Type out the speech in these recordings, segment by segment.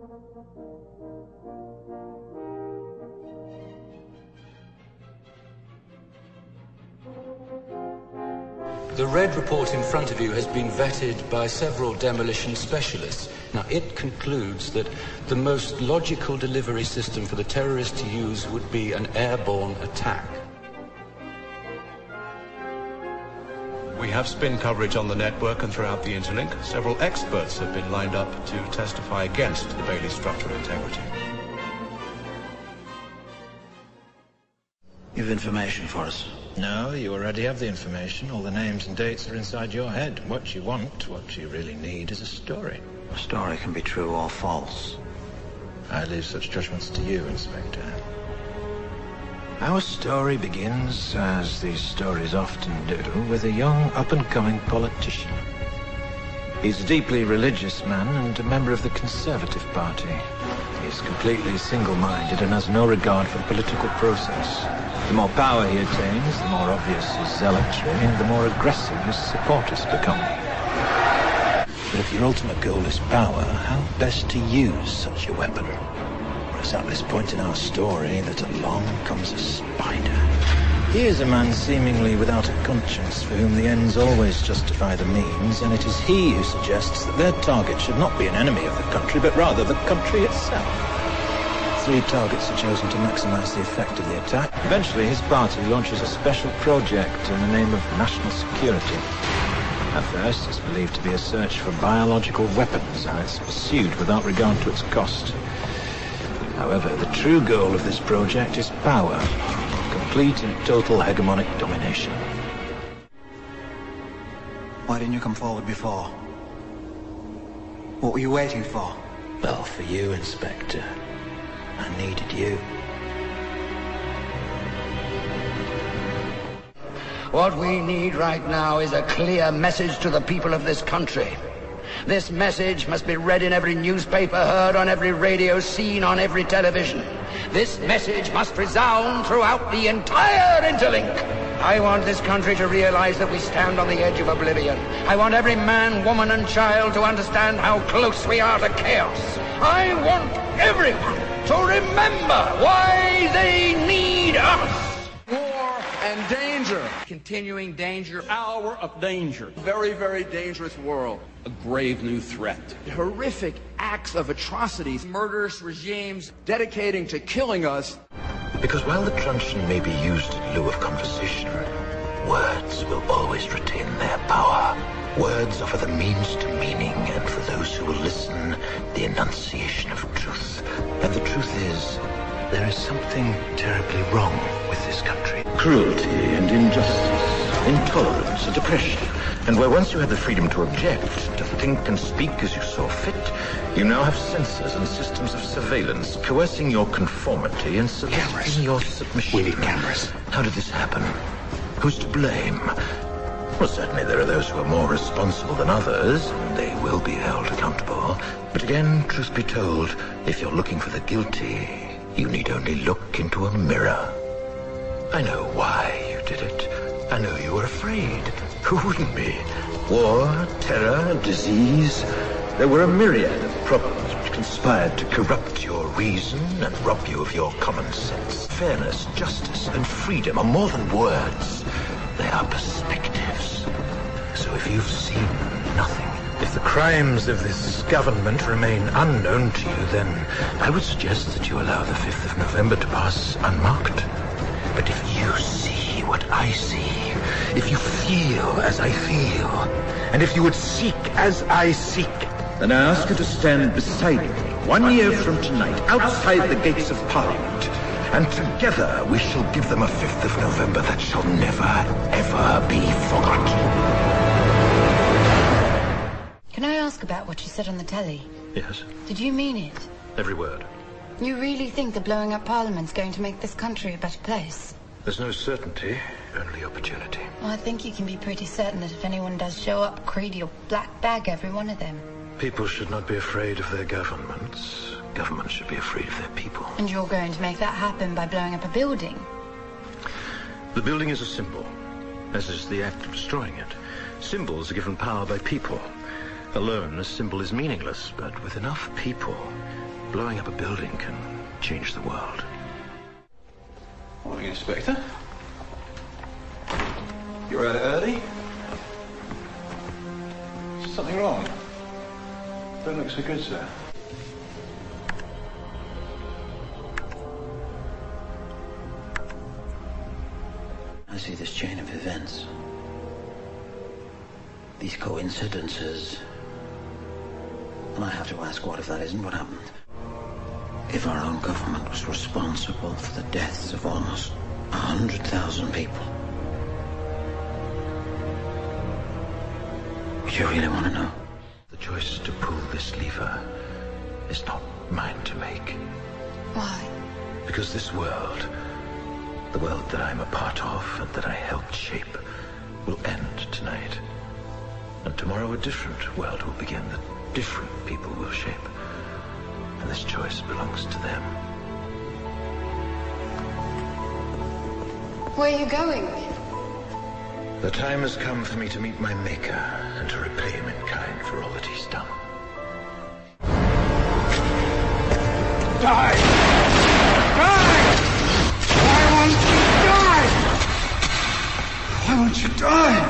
The red report in front of you has been vetted by several demolition specialists. Now, it concludes that the most logical delivery system for the terrorists to use would be an airborne attack. We have spin coverage on the network and throughout the interlink. Several experts have been lined up to testify against the Bailey structural integrity. You have information for us? No, you already have the information. All the names and dates are inside your head. What you want, what you really need, is a story. A story can be true or false. I leave such judgments to you, Inspector. Our story begins, as these stories often do, with a young, up-and-coming politician. He's a deeply religious man and a member of the Conservative Party. He's completely single-minded and has no regard for the political process. The more power he attains, the more obvious his zealotry, and the more aggressive his supporters become. But if your ultimate goal is power, how best to use such a weapon? Well, it's at this point in our story that along comes a spider. Here's a man seemingly without a conscience, for whom the ends always justify the means, and it is he who suggests that their target should not be an enemy of the country, but rather the country itself. 3 targets are chosen to maximize the effect of the attack. Eventually, his party launches a special project in the name of national security. At first, it's believed to be a search for biological weapons, and it's pursued without regard to its cost. However, the true goal of this project is power. Complete and total hegemonic domination. Why didn't you come forward before? What were you waiting for? Well, for you, Inspector. I needed you. What we need right now is a clear message to the people of this country. This message must be read in every newspaper, heard on every radio, seen on every television. This message must resound throughout the entire interlink. I want this country to realize that we stand on the edge of oblivion. I want every man, woman, and child to understand how close we are to chaos. I want everyone to remember why they need us. War and danger. Continuing danger. Hour of danger. Very, very dangerous world. A grave new threat. Horrific acts of atrocities. Murderous regimes dedicating to killing us. Because while the truncheon may be used in lieu of conversation, words will always retain their power. Words offer the means to meaning, and for those who will listen, the enunciation of truth. And the truth is, there is something terribly wrong with this country. Cruelty and injustice, intolerance and oppression. And where once you had the freedom to object, to think and speak as you saw fit, you now have censors and systems of surveillance coercing your conformity and soliciting your submission. We need cameras. How did this happen? Who's to blame? Well, certainly there are those who are more responsible than others, and they will be held accountable. But again, truth be told, if you're looking for the guilty, you need only look into a mirror. I know why you did it. I know you were afraid. Who wouldn't be? War, terror, disease. There were a myriad of problems which conspired to corrupt your reason and rob you of your common sense. Fairness, justice, and freedom are more than words. They are perspectives. So if you've seen nothing, if the crimes of this government remain unknown to you, then I would suggest that you allow the 5th of November to pass unmarked. But if you see what I see, if you feel as I feel, and if you would seek as I seek, then I ask you to stand beside me 1 year from tonight, outside the gates of Parliament, and together we shall give them a 5th of November that shall never, ever be forgotten. Can I ask about what you said on the telly? Yes. Did you mean it? Every word. You really think that blowing up Parliament's going to make this country a better place? There's no certainty, only opportunity. Well, I think you can be pretty certain that if anyone does show up, Creed, you'll black bag every one of them. People should not be afraid of their governments. Governments should be afraid of their people. And you're going to make that happen by blowing up a building? The building is a symbol, as is the act of destroying it. Symbols are given power by people. Alone, a symbol is meaningless, but with enough people, blowing up a building can change the world. Morning, Inspector. You're out early? Is something wrong? Don't look so good, sir. I see this chain of events. These coincidences. And I have to ask, what if that isn't what happened? If our own government was responsible for the deaths of almost 100,000 people. Would you really want to know? The choice to pull this lever is not mine to make. Why? Because this world, the world that I'm a part of and that I helped shape, will end tonight. And tomorrow a different world will begin that different people will shape. And this choice belongs to them. Where are you going? The time has come for me to meet my maker and to repay him in kind for all that he's done. Die! Die! Why won't you die? Why won't you die?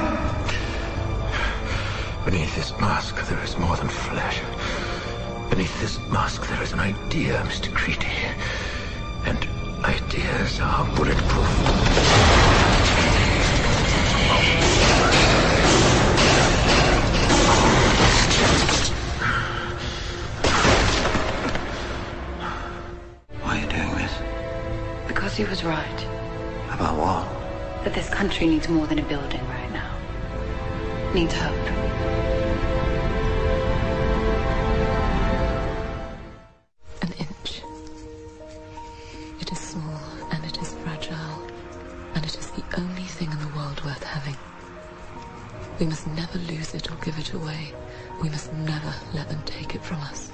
Beneath this mask, there is more than flesh. Beneath this mask, there is an idea, Mr. Creedy. And ideas are bulletproof. Why are you doing this? Because he was right. About what? That this country needs more than a building right now. Needs hope. An inch. It is small and it is fragile, and it is the only thing in the world worth having. We must never lose it or give it away. We must never let them take it from us.